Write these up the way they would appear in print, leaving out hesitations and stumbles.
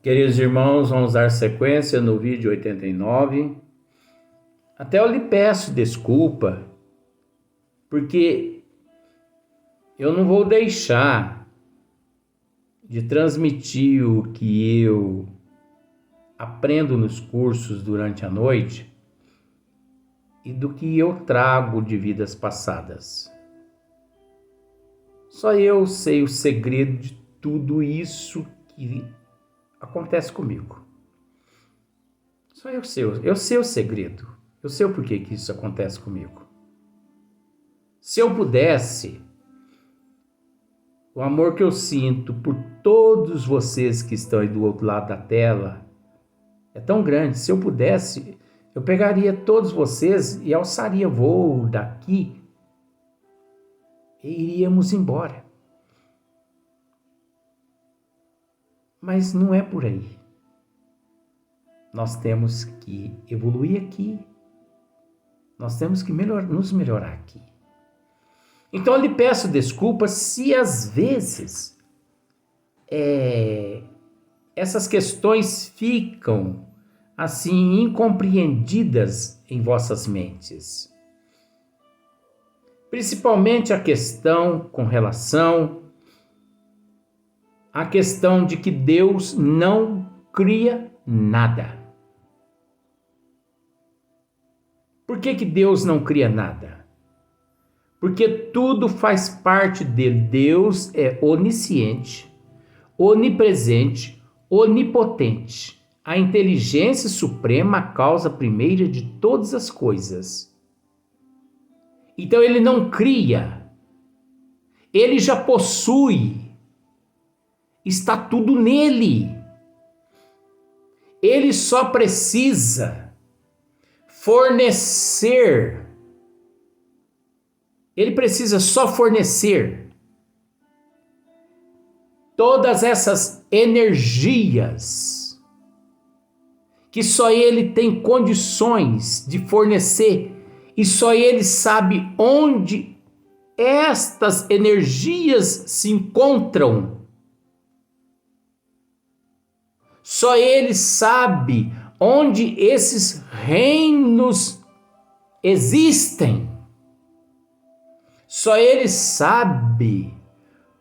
Queridos irmãos, vamos dar sequência no vídeo 89. Até eu lhe peço desculpa, porque eu não vou deixar de transmitir o que eu aprendo nos cursos durante a noite e do que eu trago de vidas passadas. Só eu sei o segredo de tudo isso que acontece comigo. Só eu sei o segredo. Eu sei o porquê que isso acontece comigo. Se eu pudesse, o amor que eu sinto por todos vocês que estão aí do outro lado da tela é tão grande. Se eu pudesse, eu pegaria todos vocês e alçaria voo daqui e iríamos embora. Mas não é por aí. Nós temos que evoluir aqui. Nós temos que nos melhorar aqui. Então eu lhe peço desculpas se às vezes essas questões ficam assim incompreendidas em vossas mentes. Principalmente a questão com relação à questão de que Deus não cria nada. Por que Deus não cria nada? Porque tudo faz parte dele. Deus é onisciente, onipresente, onipotente. A inteligência suprema, a causa primeira de todas as coisas. Então ele não cria, ele já possui, está tudo nele. Ele só precisa fornecer. Ele precisa só fornecer todas essas energias que só ele tem condições de fornecer e só ele sabe onde estas energias se encontram. Só ele sabe onde esses reinos existem. Só ele sabe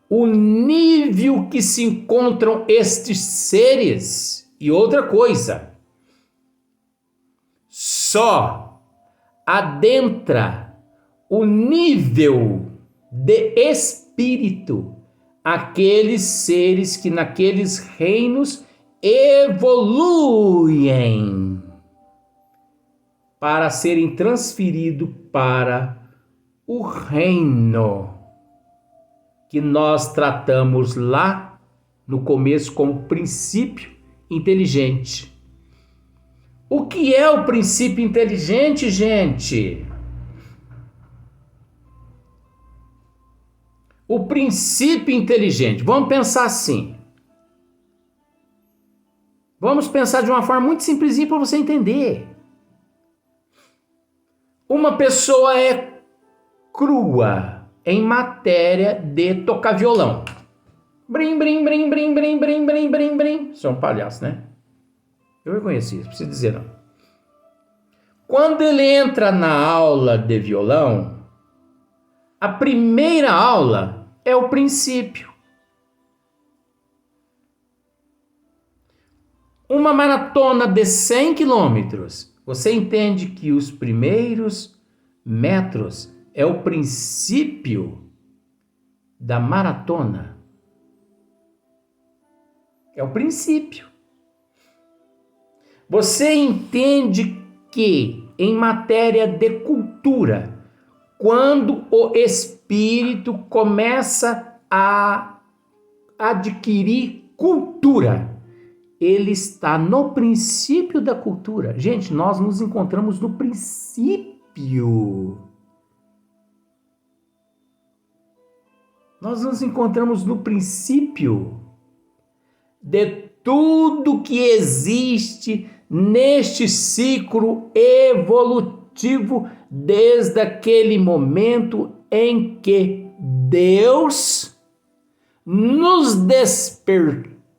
o nível que se encontram estes seres. E outra coisa, só adentra o nível de espírito aqueles seres que naqueles reinos evoluem para serem transferidos para o reino que nós tratamos lá no começo como princípio inteligente. O que é o princípio inteligente, gente? O princípio inteligente, vamos pensar assim. Vamos pensar de uma forma muito simplesinha para você entender. Uma pessoa é crua em matéria de tocar violão. Brim, brim, brim, brim, brim, brim, brim, brim, brim. Isso é um palhaço, né? Eu reconheci isso, não preciso dizer não. Quando ele entra na aula de violão, a primeira aula é o princípio. Uma maratona de 100 quilômetros, você entende que os primeiros metros é o princípio da maratona. É o princípio. Você entende que em matéria de cultura, quando o espírito começa a adquirir cultura, ele está no princípio da cultura. Gente, nós nos encontramos no princípio. Nós nos encontramos no princípio de tudo que existe neste ciclo evolutivo desde aquele momento em que Deus nos despertou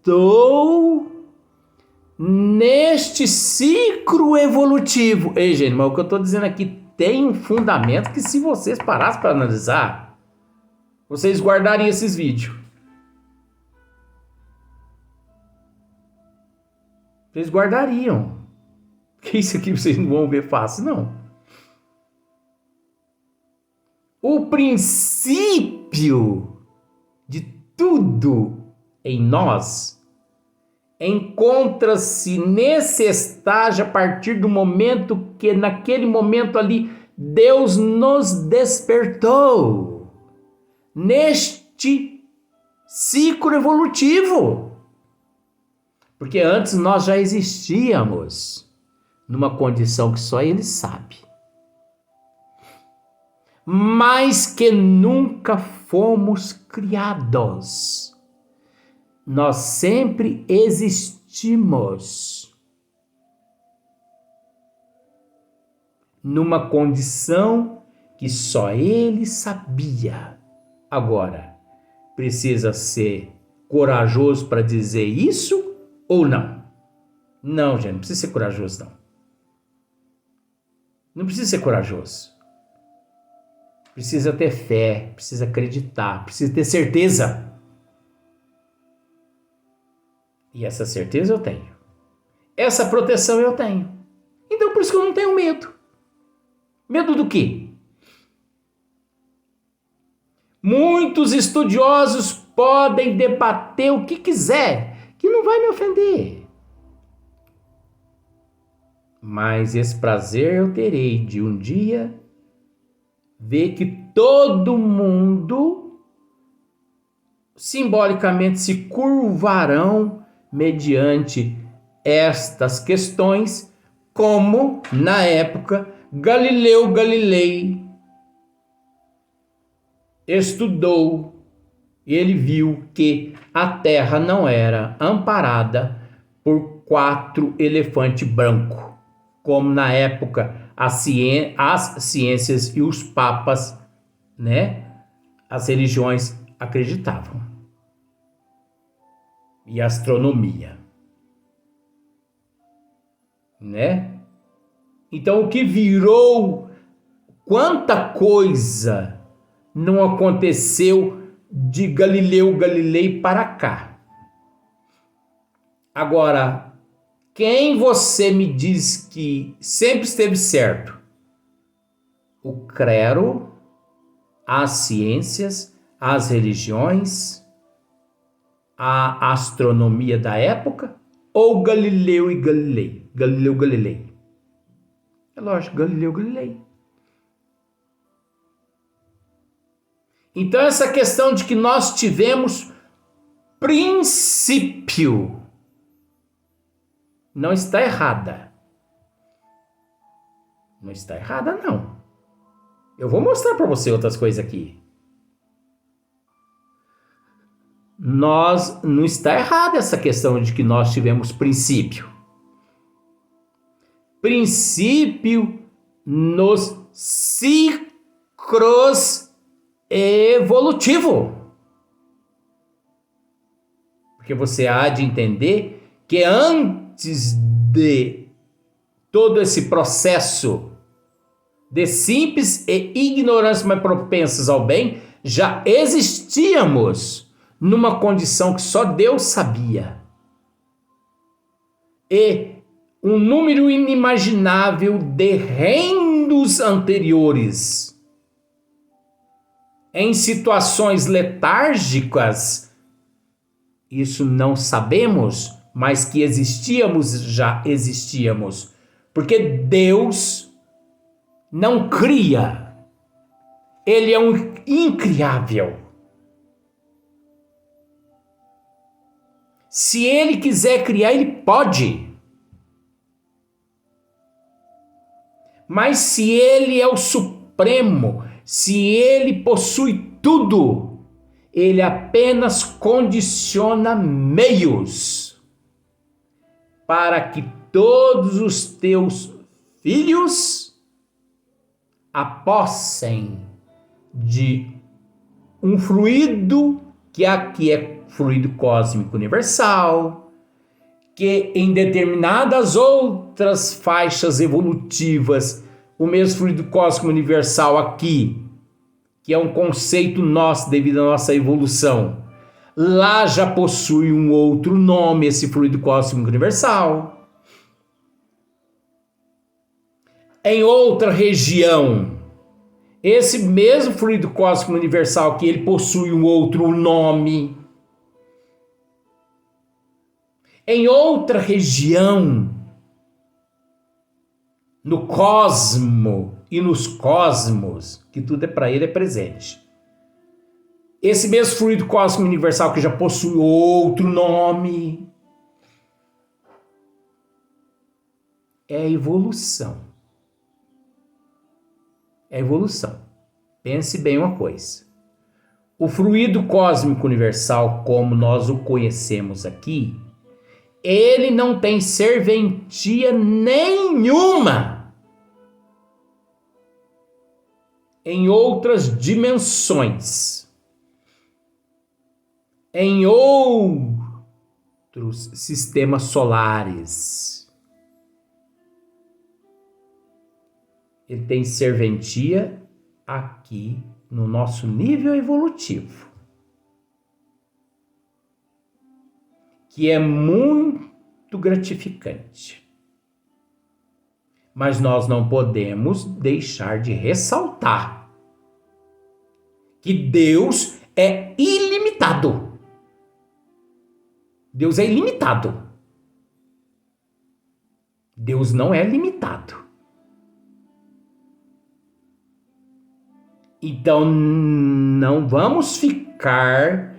neste ciclo evolutivo. Ei, gente, mas o que eu estou dizendo aqui tem um fundamento que, se vocês parassem para analisar, vocês guardariam esses vídeos. Vocês guardariam. Porque isso aqui vocês não vão ver fácil, não. O princípio de tudo em nós encontra-se nesse estágio a partir do momento que, naquele momento ali, Deus nos despertou. Neste ciclo evolutivo. Porque antes nós já existíamos numa condição que só Ele sabe. Mas que nunca fomos criados. Nós sempre existimos numa condição que só Ele sabia. Agora, precisa ser corajoso para dizer isso ou não? Não, gente, não precisa ser corajoso, não. Não precisa ser corajoso. Precisa ter fé, precisa acreditar, precisa ter certeza. E essa certeza eu tenho. Essa proteção eu tenho. Então por isso que eu não tenho medo. Medo do quê? Muitos estudiosos podem debater o que quiser, que não vai me ofender. Mas esse prazer eu terei de um dia ver que todo mundo simbolicamente se curvarão mediante estas questões, como na época Galileu Galilei estudou e ele viu que a Terra não era amparada por 4 elefantes brancos, como na época as ciências e os papas, né, as religiões acreditavam. E a astronomia, né? Então o que virou, quanta coisa não aconteceu de Galileu Galilei para cá. Agora, quem você me diz que sempre esteve certo? O clero, as ciências, as religiões, a astronomia da época, ou Galileu e Galilei? Galileu Galilei. É lógico, Galileu Galilei. Então essa questão de que nós tivemos princípio não está errada. Não está errada, não. Eu vou mostrar para você outras coisas aqui. Não está errada essa questão de que nós tivemos princípio. Princípio nos ciclos evolutivos. Porque você há de entender que antes de todo esse processo de simples e ignorância, mas propensos ao bem, já existíamos numa condição que só Deus sabia. E um número inimaginável de reinos anteriores, em situações letárgicas, isso não sabemos, mas que existíamos, já existíamos. Porque Deus não cria. Ele é um incriável. Se ele quiser criar, ele pode. Mas se ele é o supremo, se ele possui tudo, ele apenas condiciona meios para que todos os teus filhos apossem de um fluido que aqui é fluido cósmico universal, que em determinadas outras faixas evolutivas, o mesmo fluido cósmico universal aqui, que é um conceito nosso devido à nossa evolução, lá já possui um outro nome, esse fluido cósmico universal. Em outra região, esse mesmo fluido cósmico universal que ele possui um outro nome. Em outra região, no cosmo e nos cosmos, que tudo é para ele é presente. Esse mesmo fluido cósmico universal que já possui outro nome. É a evolução. É a evolução. Pense bem uma coisa. O fluido cósmico universal, como nós o conhecemos aqui, ele não tem serventia nenhuma em outras dimensões, em outros sistemas solares. Ele tem serventia aqui no nosso nível evolutivo, que é muito gratificante. Mas nós não podemos deixar de ressaltar que Deus é ilimitado. Deus é ilimitado. Deus não é limitado. Então, não vamos ficar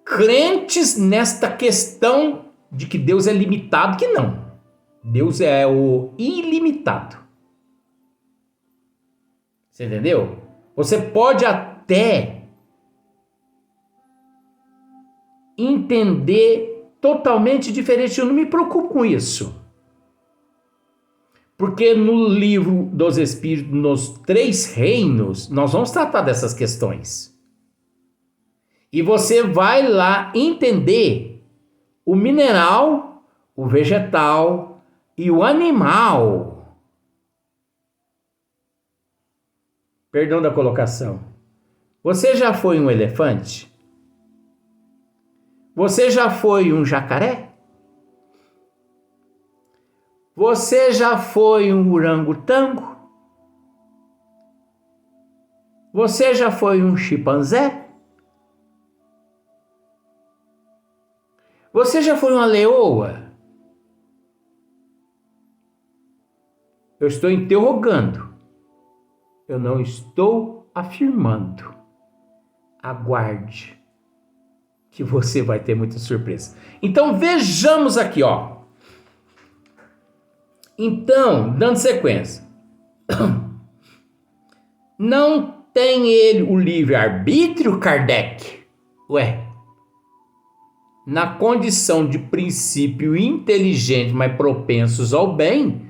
crentes nesta questão de que Deus é limitado, que não. Deus é o ilimitado. Você entendeu? Você pode até entender totalmente diferente. Eu não me preocupo com isso. Porque no livro dos Espíritos, nos 3 reinos, nós vamos tratar dessas questões. E você vai lá entender o mineral, o vegetal e o animal. Perdão da colocação. Você já foi um elefante? Você já foi um jacaré? Você já foi um orangotango? Você já foi um chimpanzé? Você já foi uma leoa? Eu estou interrogando. Eu não estou afirmando. Aguarde, que você vai ter muita surpresa. Então vejamos aqui, ó. Então, dando sequência, não tem ele o livre-arbítrio, Kardec? Ué, na condição de princípio inteligente, mas propensos ao bem,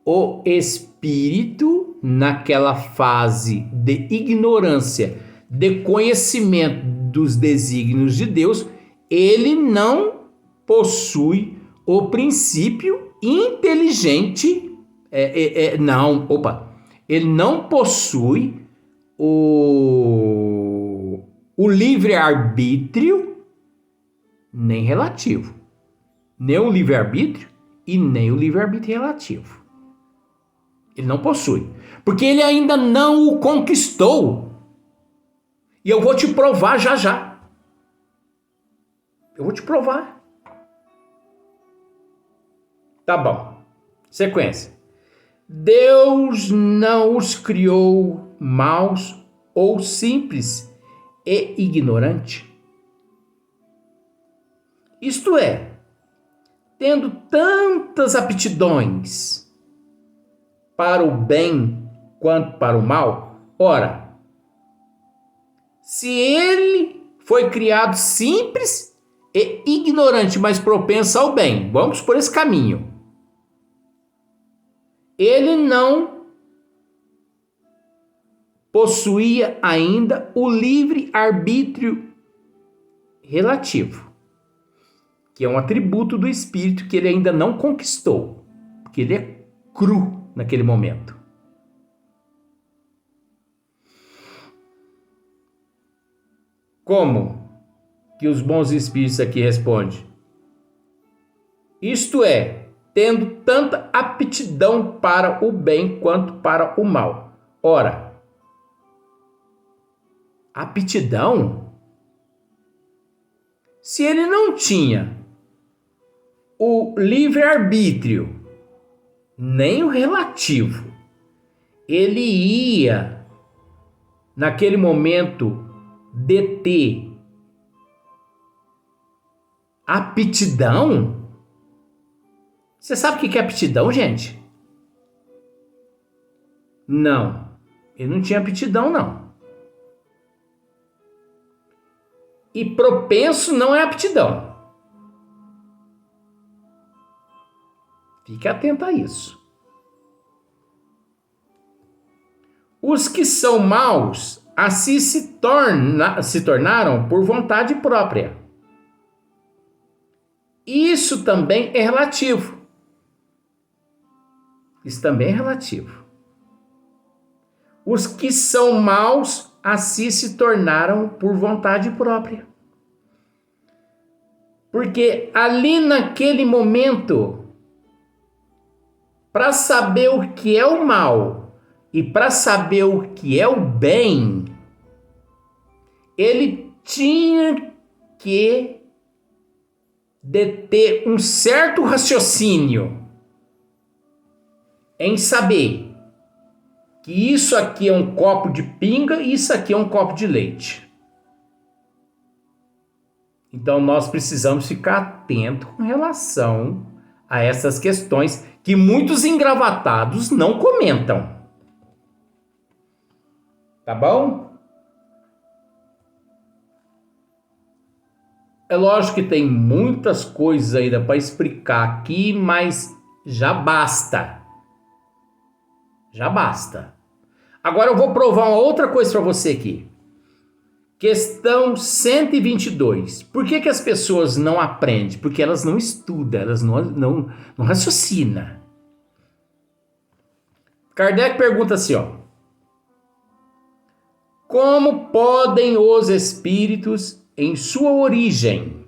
o espírito, naquela fase de ignorância, de conhecimento dos desígnios de Deus, ele não possui o princípio inteligente, ele não possui o livre-arbítrio nem relativo, nem o livre-arbítrio e nem o livre-arbítrio relativo. Ele não possui, porque ele ainda não o conquistou. E eu vou te provar já já. Eu vou te provar. Tá bom. Sequência. Deus não os criou maus ou simples e ignorante. Isto é, tendo tantas aptidões para o bem quanto para o mal, ora, se ele foi criado simples e ignorante, mas propenso ao bem, vamos por esse caminho. Ele não possuía ainda o livre-arbítrio relativo. que é um atributo do espírito que ele ainda não conquistou, porque ele é cru naquele momento. Como que os bons espíritos aqui respondem? Isto é, tendo tanta aptidão para o bem quanto para o mal. Ora, aptidão? Se ele não tinha o livre-arbítrio, nem o relativo, ele ia, naquele momento, deter aptidão? Você sabe o que é aptidão, gente? Não, ele não tinha aptidão, não. E propenso não é aptidão. Fique atento a isso. Os que são maus, assim se tornaram por vontade própria. Isso também é relativo. Isso também é relativo. Os que são maus, assim se tornaram por vontade própria. Porque ali naquele momento, para saber o que é o mal e para saber o que é o bem, ele tinha que deter um certo raciocínio em saber que isso aqui é um copo de pinga e isso aqui é um copo de leite. Então nós precisamos ficar atentos com relação a essas questões que muitos engravatados não comentam. Tá bom? É lógico que tem muitas coisas ainda para explicar aqui, mas já basta. Já basta. Agora eu vou provar uma outra coisa para você aqui. Questão 122. Por que as pessoas não aprendem? Porque elas não estudam, elas não raciocinam. Kardec pergunta assim, ó. Como podem os espíritos, em sua origem,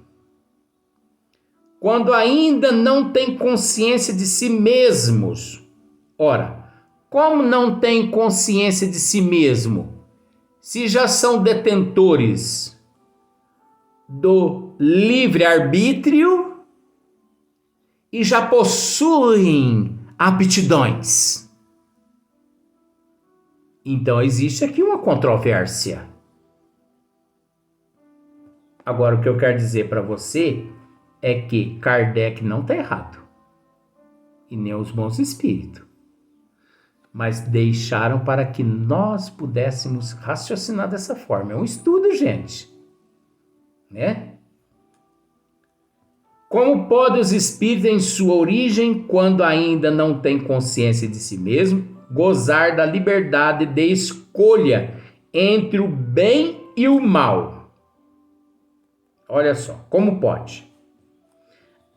quando ainda não têm consciência de si mesmos? Ora, como não têm consciência de si mesmo? Se já são detentores do livre-arbítrio e já possuem aptidões. Então existe aqui uma controvérsia. Agora o que eu quero dizer para você é que Kardec não está errado. E nem os bons espíritos. Mas deixaram para que nós pudéssemos raciocinar dessa forma. É um estudo, gente. Né? Como podem os espíritos, em sua origem, quando ainda não têm consciência de si mesmo, gozar da liberdade de escolha entre o bem e o mal? Olha só, como pode?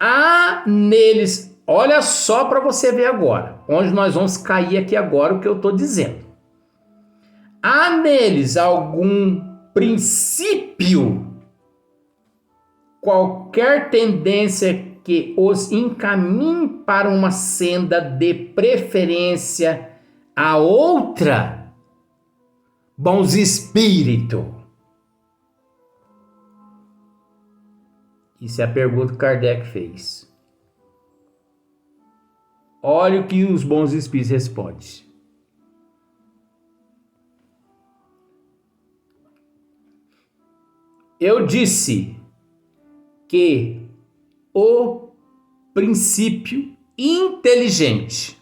Há neles... Olha só para você ver agora, onde nós vamos cair aqui agora o que eu estou dizendo. Há neles algum princípio, qualquer tendência que os encaminhe para uma senda de preferência a outra? Bons espíritos. Isso é a pergunta que Kardec fez. Olha o que os bons espíritos respondem. Eu disse que o princípio inteligente...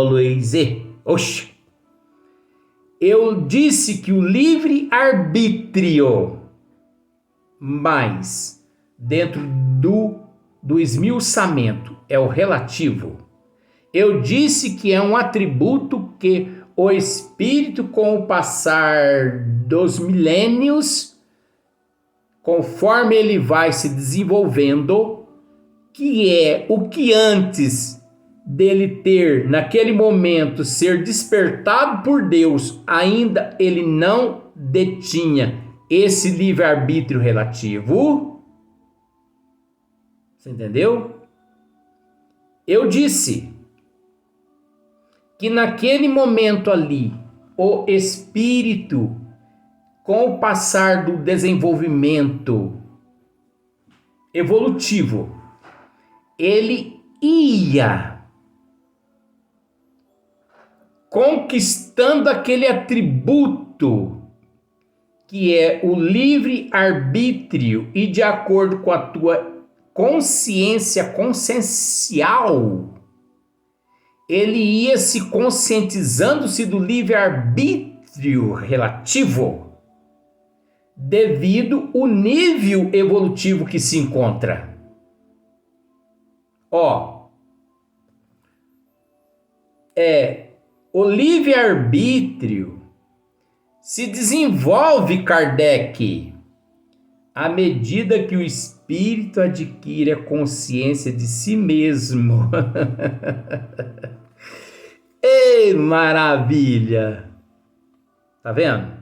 Luiz, oxe. Eu disse que o livre-arbítrio, mas dentro do esmiuçamento, é o relativo. Eu disse que é um atributo que o espírito, com o passar dos milênios, conforme ele vai se desenvolvendo, que é o que antes dele ter, naquele momento, ser despertado por Deus, ainda ele não detinha esse livre-arbítrio relativo. Você entendeu? Eu disse que naquele momento ali, o espírito, com o passar do desenvolvimento evolutivo, ele ia conquistando aquele atributo que é o livre-arbítrio, e de acordo com a tua consciência consciencial, ele ia se conscientizando-se do livre-arbítrio relativo, devido ao nível evolutivo que se encontra. O livre-arbítrio se desenvolve, Kardec, à medida que o espírito adquire a consciência de si mesmo. Ei, maravilha! Tá vendo?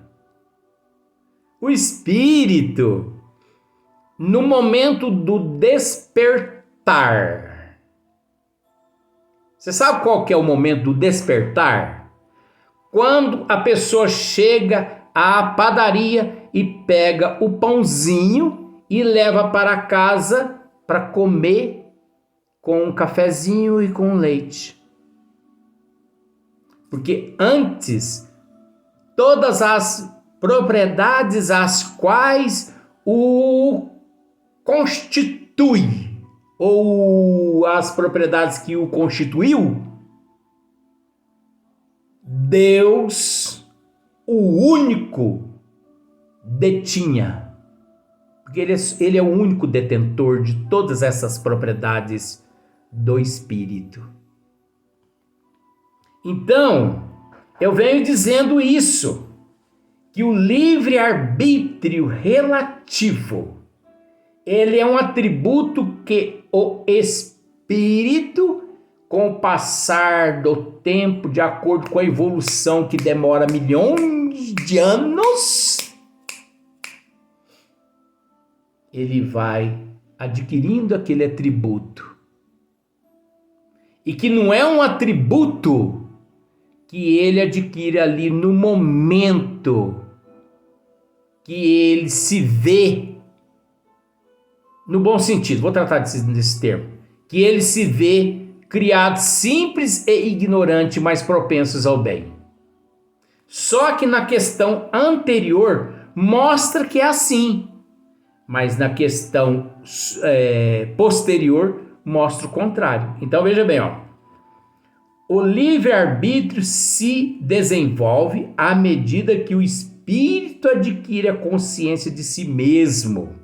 O espírito, no momento do despertar. Você sabe qual que é o momento do despertar? Quando a pessoa chega à padaria e pega o pãozinho e leva para casa para comer com um cafezinho e com leite. Porque antes, todas as propriedades as quais o constitui, ou as propriedades que o constituiu, Deus, o único, detinha. Porque ele é o único detentor de todas essas propriedades do espírito. Então, eu venho dizendo isso, que o livre-arbítrio relativo, ele é um atributo que o espírito, com o passar do tempo, de acordo com a evolução que demora milhões de anos, ele vai adquirindo aquele atributo. E que não é um atributo que ele adquire ali no momento que ele se vê, no bom sentido, vou tratar desse termo, que ele se vê criado simples e ignorante, mas propensos ao bem. Só que na questão anterior mostra que é assim, mas na questão posterior mostra o contrário. Então veja bem, o livre-arbítrio se desenvolve à medida que o espírito adquire a consciência de si mesmo.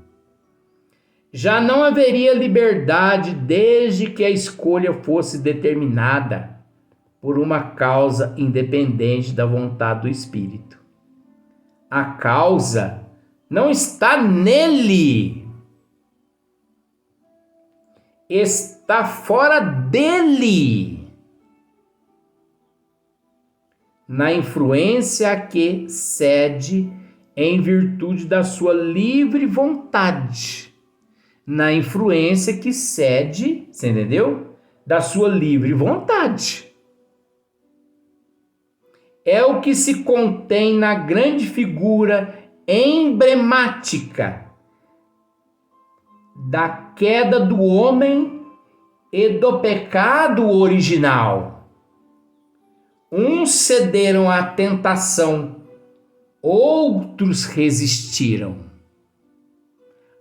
Já não haveria liberdade desde que a escolha fosse determinada por uma causa independente da vontade do espírito. A causa não está nele, está fora dele, na influência a que cede em virtude da sua livre vontade. Na influência que cede, você entendeu? Da sua livre vontade. É o que se contém na grande figura emblemática da queda do homem e do pecado original. Uns cederam à tentação, outros resistiram.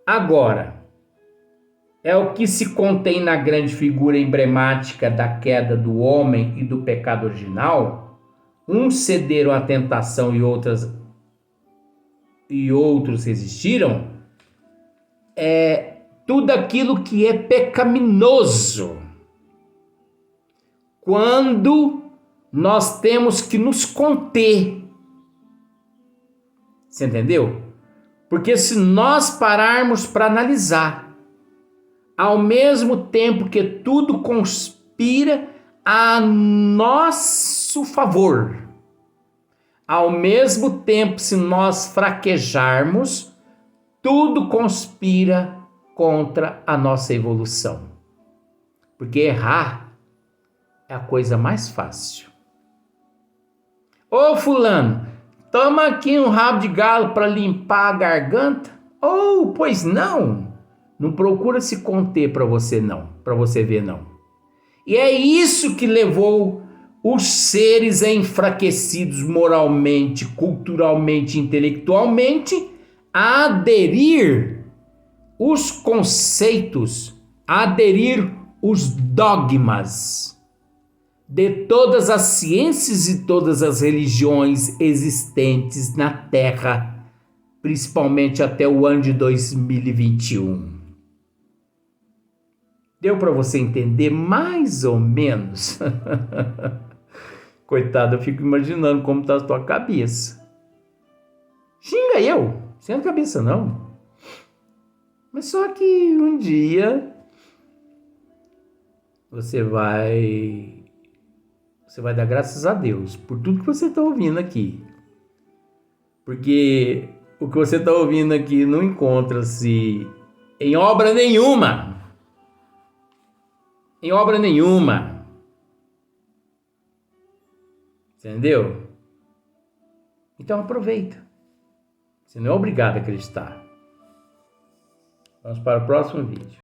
Agora, é o que se contém na grande figura emblemática da queda do homem e do pecado original. Uns cederam à tentação e outros resistiram. É tudo aquilo que é pecaminoso. Quando nós temos que nos conter. Você entendeu? Porque se nós pararmos para analisar, ao mesmo tempo que tudo conspira a nosso favor, ao mesmo tempo, se nós fraquejarmos, tudo conspira contra a nossa evolução. Porque errar é a coisa mais fácil. Ô fulano, toma aqui um rabo de galo para limpar a garganta? Ou, pois não. Não procura se conter para você não, para você ver não. E é isso que levou os seres enfraquecidos moralmente, culturalmente, intelectualmente a aderir os conceitos, a aderir os dogmas de todas as ciências e todas as religiões existentes na Terra, principalmente até o ano de 2021. Deu para você entender mais ou menos? Coitado, eu fico imaginando como está a tua cabeça. Xinga eu, sem a cabeça não. Mas só que um dia você vai dar graças a Deus por tudo que você está ouvindo aqui. Porque o que você está ouvindo aqui não encontra-se em obra nenhuma. Em obra nenhuma. Entendeu? Então aproveita. Você não é obrigado a acreditar. Vamos para o próximo vídeo.